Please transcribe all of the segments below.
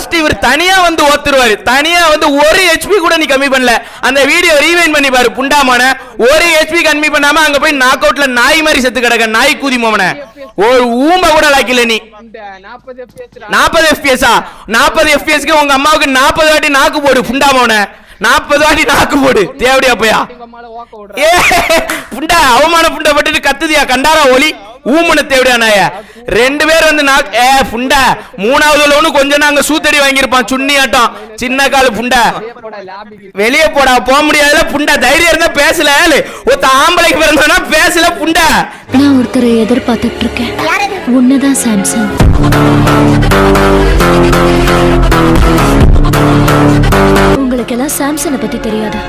First இவர் தனியா வந்து ஓத்துருவாரு. தனியா வந்து ஒரு ஹெச்பி கூட நீ கம்மி பண்ணல. அந்த வீடியோ ரீவைண்ட் பண்ணி பாரு. புண்டாமான ஒரு ஹெச்பி கம்மி பண்ணாம அங்க போய் நாக் அவுட்ல நாய் மாதிரி செத்து கிடக்க. நாய் கூதி மோமன ஒரு ஊம்ப கூட லாக்கில நீ. 40 FPS 40 FPS க்கு உங்க அம்மாவுக்கு 40 வாட்டி நாக்கு போடு. புண்டாமோன 40 வாட்டி நாக்கு போடு. தேவடியா போயா புண்டா அவமான புண்டா பட்டு கத்துதியா கண்டாரா ஒலி ஊமன தேவடியா நாய. 2 பேர் வந்து புண்டா 3வது ஒண்ணு கொஞ்சம் நாங்க சூத்தடி வாங்கியிருப்பான். சுண்ணி ஆட்டம் சின்ன காலு புண்டா வெளியே போடா. போக முடியாதுல புண்டா. தைரியம் இருந்தா பேசல. ஒருத்த ஆம்பளைக்கு பிறந்தவனா பேசல புண்டா. நான் ஒருத்தரை எதிர்பார்த்துட்டு இருக்கேன். உன்னதான் சாம்சங். உங்களுக்கு எல்லாம் சாம்சனை பத்தி தெரியாதா?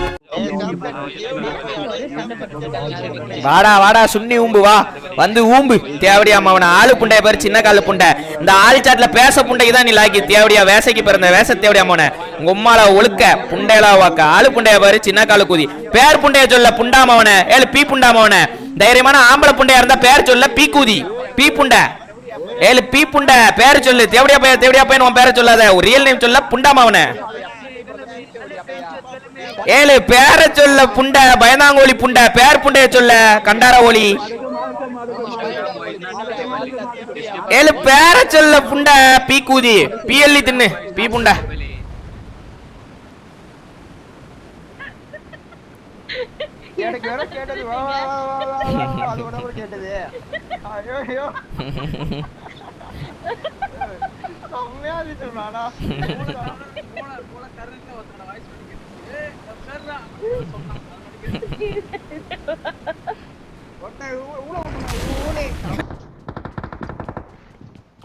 வாடா வாடா சுண்ணி ஊம்பு வா வந்து ஊம்பு. தேவடியாமா அவன ஆளு புண்டைய பேரு சின்ன காலு புண்டை. இந்த ஆள் சாட்ல பேச புண்டைக்கு தான் நீ லாக்கி. தேவடியா வேசைக்கு பிறந்த வேச தேவடியாமோன உங்க உம்மால ஒழுக்க புண்டையலா வாக்க. ஆளு புண்டைய பேரு சின்ன காலு கூதி. பேர் புண்டைய சொல்ல புண்டாமவன ஏழு பீ புண்டாமவன. தைரியமான ஆம்பளை புண்டையா இருந்தா பேர் சொல்ல பீ கூதி. பீ புண்டை ஏழு பீ புண்டை பேர் சொல்லு. தேவடியா பையன் தேவடியா பையன் உன் பேரை சொல்லாத. ஒரு ரியல் நேம் சொல்ல புண்டாமவன. ஏழு பேர சொல்ல புண்ட பயந்தாங்கோலி புண்ட. பேர் புண்டைய சொல்ல கண்டார ஓலி. ஏழு பேர சொல்ல புண்ட பீ கூதி. பிஎல்லி தின்னு பீ புண்ட.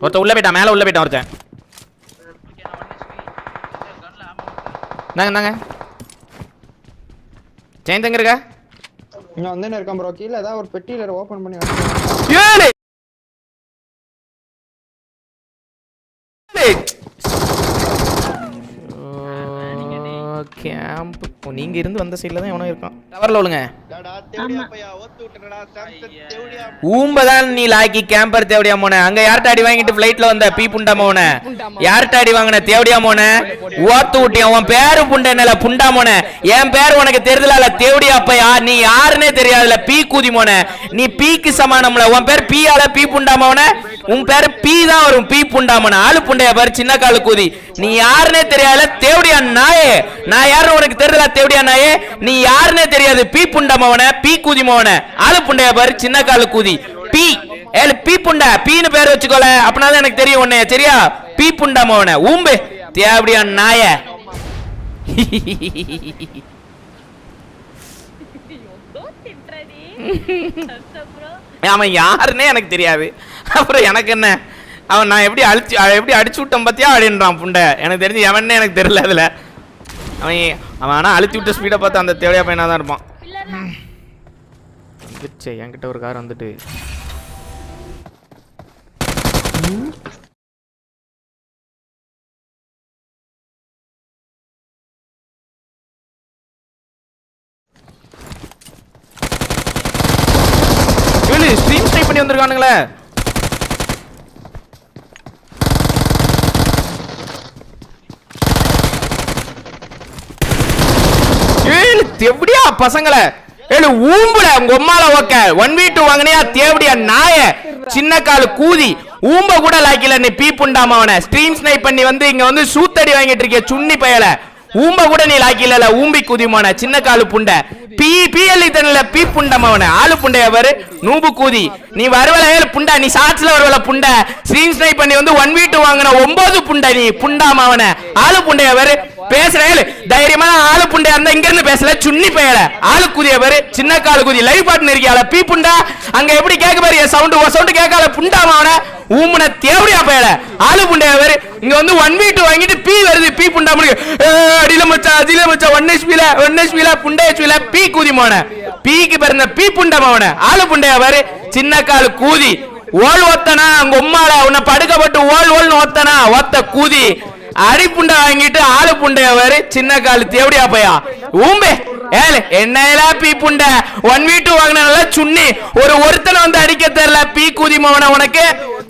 ஒருத்த உள்ள போயிட்டான். மேல உள்ள போயிட்டான் ஒருத்தன். நாங்க ஜெயந்த் எங்க இருக்க? இங்க வந்து இருக்கான் ப்ரோ. கீழ ஏதாவது ஒரு பெட்டியில ஓபன் பண்ணி கேம்ப். நீங்க இருந்து வந்த சைடுல தான் எவனோ இருக்கான். டவர்ல ஒழுங்க ஊம்பதான் நீ லாக்கி கேம்பர் தேவடியா மோன. அங்க யார்ட்ட அடி வாங்கிட்டு பிளைட்ல வந்த பீ புண்டா மோன. யார்ட்ட அடி வாங்கின தேவடியா மோன ஓத்து விட்டியா. உன் பேரு புண்ட என்னல புண்டா மோன. என் பேர் உனக்கு தெரிதல தேவடியா அப்பையா. நீ யாருன்னே தெரியாதுல பீ கூதி மோன. நீ பீக்கு சமானம்ல. உன் பேர் பீ ஆல பீ புண்டா மோன. உன் பேரு பீ தான் வரும் பீ புண்டா மோன. ஆளு புண்டைய பேரு சின்ன காலு கூதி. நீ யாருன்னே தெரியாதுல தேவடியா நாயே. நான் யாருன்னு உனக்கு தெரிதல தேவடியா நாயே. நீ யாருன்னே தெரியாது பீ புண்டா மோன பீ கூதி மோன. ஆளு புண்டைய பேரு சின்ன காலு கூதி. பீ ஏழு பீ புண்டா பீன்னு பேர் வச்சுக்கோல. அப்படின்னா எனக்கு தெரியும் உன்னைய சரியா. பீ புண்டா மோன ஊம்பு தேவடியா நாய. அவன் யாருன்னே எனக்கு தெரியாது. அப்புறம் எனக்கு என்ன அவன் நான் எப்படி அடிச்சு விட்டேன் பார்த்தியா அப்படின்றான் புண்டை. எனக்கு தெரிஞ்சு எவனே எனக்கு தெரியல. அதுல அவன் ஆனால் அழுத்தி விட்ட ஸ்பீடை பார்த்து அந்த தேவையா பையனாக தான் இருப்பான். வந்துச்சு என்கிட்ட ஒரு கார் வந்துட்டு. ஸ்ட்ரீம் ஸ்னைப் பண்ணி வந்திருக்கானுங்களே. தேவடியா பசங்களை ஏழு ஊம்புல உங்க உம்மால ஓக்க 1v2 வாங்கினியா தேவடியா நாய. சின்ன காலு கூதி ஊம்ப கூட லாக்கில நீ பீ புண்டாமவன. ஸ்ட்ரீம் ஸ்னைப் பண்ணி வந்து இங்க வந்து சூத்தடி வாங்கிட்டு இருக்க சுண்ணி பயல. ஊம்ப கூட நீ லாக்கில ஊம்பி கூதிமான சின்ன காலு புண்ட. பிஎல்இ தண்ணில பீ புண்டமவன. ஆளு புண்டைய பாரு நூபு கூதி. நீ வருவல ஏழு புண்டா. நீ சாட்ஸ்ல வருவல புண்ட. ஸ்ட்ரீம் ஸ்னைப் பண்ணி வந்து 1v2 வாங்கின 9 புண்டை நீ புண்டாமவன. ஆளு புண்டைய பாரு பேசுற தைரியமான ஆளு புண்டையா இருந்தா இங்க இருந்து பேசல சுண்ணி பயல. ஆளு கூதிய பாரு சின்ன காலு கூதி. லைவ் பாட்டு இருக்கியால பீ புண்டா. அங்க எப்படி கேட்க பாரு சவுண்ட் கேட்கால புண்டாமவன ஊமுன தேவடியா பயல. ஆளு புண்டைய பாரு இங்க வந்து 1v2 வாங்கிட்டு பீ வருது பீ புண்டா அடியில மச்சா அதில மச்சா 1 HP புண்டை HP பீ கூதி மோன. பீக்கு பிறந்த பீ புண்டமவன. ஆளு புண்டைய பாரு சின்ன காலு கூதி. ஓல் ஒத்தனா அங்க உம்மால உன்னை படுக்கப்பட்டு ஓல்னு ஒத்தனா ஒத்த கூதி. அடிப்புண்டை வாங்கிட்டு ஆளு புண்டைய பாரு சின்ன காலு தேவடியா பையா ஊம்பே. ஏழு என்ன பீ புண்டை 1v2 வாங்கினால சுண்ணி. ஒருத்தனை வந்து அடிக்க தெரியல பீ கூதி மவன. உனக்கு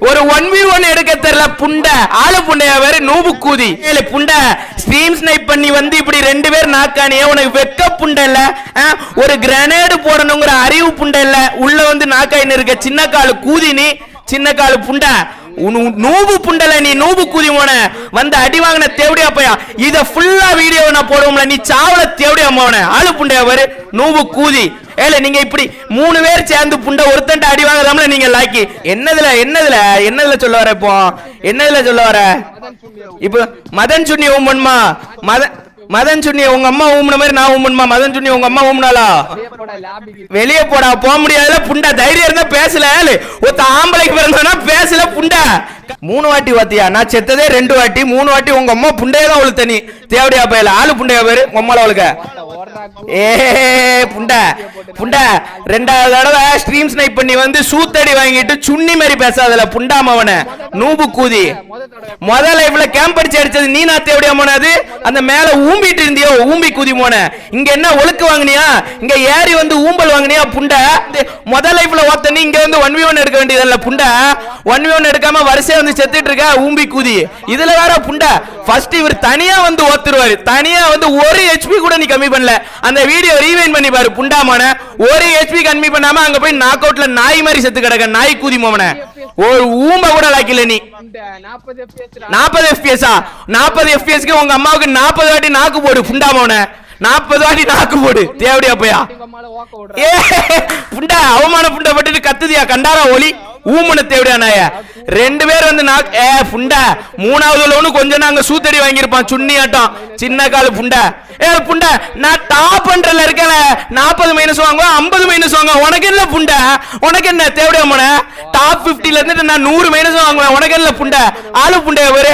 ஒரு 1v1 எடுக்க தெரியல புண்டை ஆளு புண்டைய வேற நூபு கூதி ஏழு புண்டை ஸ்ட்ரீம் ஸ்னைப் பண்ணி வந்து இப்படி 2 பேர் நாக்கானியே உனக்கு வெக்க புண்டை இல்ல ஒரு கிரனேடு போடணுங்கிற அறிவு புண்டை இல்ல உள்ள வந்து நாக்காயின்னு இருக்க சின்ன காலு கூதி நீ சின்ன காலு புண்டை நூபு புண்டல நீ நூபு கூதி போன வந்து அடி வாங்கின தேவடியா பையா இத ஃபுல்லா வீடியோ நான் போடுவோம்ல நீ சாவல தேவடியா போன ஆளு புண்டைய வரு நூபு கூதி ஏல நீங்க இப்படி 3 பேர் சேர்ந்து புண்டை ஒருத்தன்ட்ட அடி வாங்குறாமல நீங்க லாக்கி என்னதுல சொல்ல வர இப்போ என்னதுல சொல்ல வர இப்போ மதன் சுன்னி ஊம்பன்மா மதன் சுன்னி உங்க அம்மா ஊம்புன மாதிரி நான் ஊம்பணுமா மதன் சுன்னி உங்க அம்மா ஊம்புனாலா வெளியே போடா போக முடியாதுல புண்டை தைரியம் இருந்தா பேசல ஒருத்த ஆம்பளைக்கு பிறந்தா பேசல புண்டை 3 வாட்டி வாத்தியா நான் செத்ததே 2 வாட்டி 3 வாட்டி உங்க அம்மா புண்டையே தான் அவளுக்கு தனி தேவடியா பையல ஆளு புண்டைய பேரு உம்மால அவளுக்கு ஏ புண்டை 2வது தடவை ஸ்ட்ரீம் ஸ்னைப் பண்ணி வந்து சூத்தடி வாங்கிட்டு சுண்ணி மாதிரி பேசாதல புண்டாமவன நூபு கூதி முதல் லைஃப்ல கேம்ப் அடிச்சது நீ நான் தேவடியா போனது அந்த மேல ஊம்பிட்டு இருந்தியோ ஊம்பி கூதி போன இங்க என்ன ஒழுக்கு வாங்கினியா இங்க ஏறி வந்து ஊம்பல் வாங்கினியா புண்டை முதல் லைஃப்ல ஓத்த நீ இங்க வந்து 1v1 எடுக்க வேண்டியதல்ல புண்டை 1v1 எடுக்காம வரிசையா வந்து செத்துட்டு இருக்க ஊம்பி கூதி இதுல வேற புண்டை ஃபர்ஸ்ட் இவர் தனியா வந்து ஓத்துருவாரு தனியா வந்து 1 HP கூட நீ கம்மி பண்ணல அந்த வீடியோ ரீவைண்ட் பண்ணி பாரு புண்டாமான 1 HP கம்மி பண்ணாம அங்க போய் நாக் அவுட்ல நாய் மாதிரி செத்து கிடக்க நாய் கூதி மோமன ஒரு ஊம்ப கூட லாக்கில நீ 40 FPS 40 FPS க்கு உங்க அம்மாவுக்கு 40 வாட்டி நாக்கு போடு புண்டாமோன 40 வாட்டி நாக்கு போடு தேவடியா பையா ஏ புண்டா அவமான புண்டை பட்டுட்டு கத்துதியா கண்டாரா ஒலி ஊமன தேவடியா நாய 2 பேர் வந்து புண்டை 3வது லோனு கொஞ்சம் நாங்க சூத்தடி வாங்கியிருப்பான் சுண்ணி ஆட்டம் சின்ன காலு புண்டை புண்டை நான் டாப் பண்றல இருக்கல 40 மைனஸ் வாங்குவேன் 50 மைனஸ் வாங்குவேன் உனக்கு என்ன புண்டை உனக்கு என்ன தேவடியா மோன டாப் 50ல இருந்து நான் 100 மைனஸ் வாங்குவேன் உனக்கு என்ன புண்டை ஆளு புண்டைய ஒரு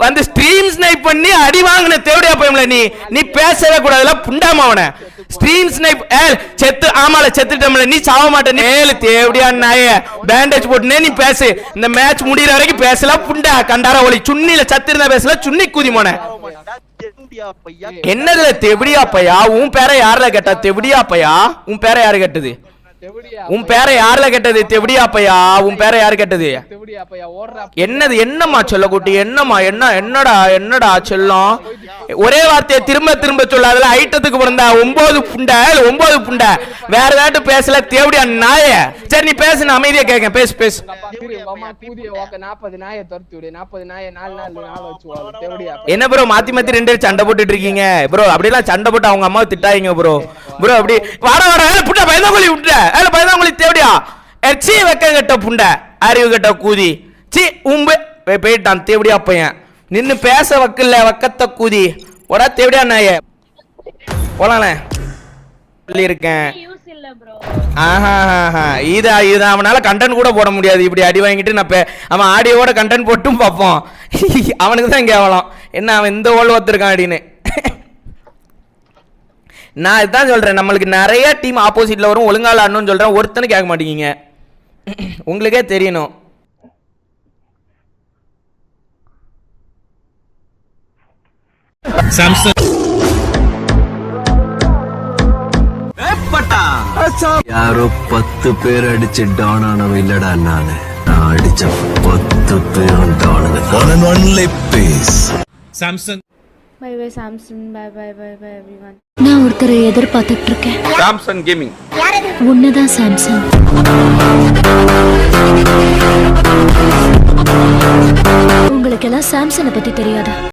வந்து ஸ்ட்ரீம் ஸ்னைப் பண்ணி அடி வாங்கின தேவடியா போயம்ல நீ பேசவே கூடாதுல புண்டாமவன ஸ்ட்ரீம் ஸ்னைப் செத்து ஆமால செத்துட்டம்ல நீ சாவ மாட்டே ஏழு தேவடியா நாய பேண்டேஜ் போட்டுனே நீ பேசு இந்த மேட்ச் முடியற வரைக்கும் பேசல புண்டா கண்டார ஒளி சுண்ணில சத்திருந்தா பேசல சுண்ணி கூதி மோன என்னதுல தெவடியா பையா உன் பேரை யாருல கேட்டா தெவடியா பையா உன் பேரை யாரு கேட்டது உன் பேரை யாருல கேட்டது தெவடியா பையா உன் பேரை யாரு கேட்டது என்னம்மா சொல்ல குட்டி என்னம்மா என்னடா செல்லம் ஒரே வார்த்தையை திரும்ப சொல்லாதல ஐட்டத்துக்கு பிறந்தா 9 புண்டை வேற ஏதாட்டு பேசல தேவடியா நாய சரி நீ பேசு நான் அமைதியா கேட்க பேசு என்ன ப்ரோ மாத்தி 2 பேர் சண்டை போட்டுட்டு இருக்கீங்க ப்ரோ அப்படிலாம் சண்டை போட்டு அவங்க அம்மாவை திட்டாதீங்க ப்ரோ அப்படி வர புண்டை பயந்தாங்கொழி விட்டுற பயந்தாங்கொழி தேவடியா எச்சி வெக்க கட்ட புண்டை அறிவு கட்ட கூதி சி உம்பு போயிட்டான் தேவடியா பையன் நின்னு பேச வக்கல வக்கத்த கூதி ஒடா தேவடியா நாய போலானே இருக்கேன் இது அவனால கண்டென்ட் கூட போட முடியாது இப்படி அடி வாங்கிட்டு நான் அவன் ஆடியோட கண்டென்ட் போட்டும் பார்ப்போம் அவனுக்கு தான் கேவலம் என்ன அவன் இந்த ஓல் ஒத்துருக்கான் அப்படின்னு நான் இதுதான் சொல்றேன் நம்மளுக்கு நிறைய டீம் ஆப்போசிட்ல வரும் ஒழுங்கால ஆடணும்னு சொல்றேன் ஒருத்தனும் கேட்க மாட்டேங்க உங்களுக்கே தெரியணும் சாம்சங் யாரோ 10 பேர் அடிச்சு டவுன் ஆனவன் இல்லடா நான் அடிச்ச 10 பேரும் down only piece Samsung Bye bye Samsung. Bye everyone. நான் ஒருத்தரை எதிர்பார்த்துட்டு இருக்கேன் சாம்சங் கேமிங் உன்னதான் சாம்சங் உங்களுக்கு எல்லாம் சாம்சங்கை பத்தி தெரியாதா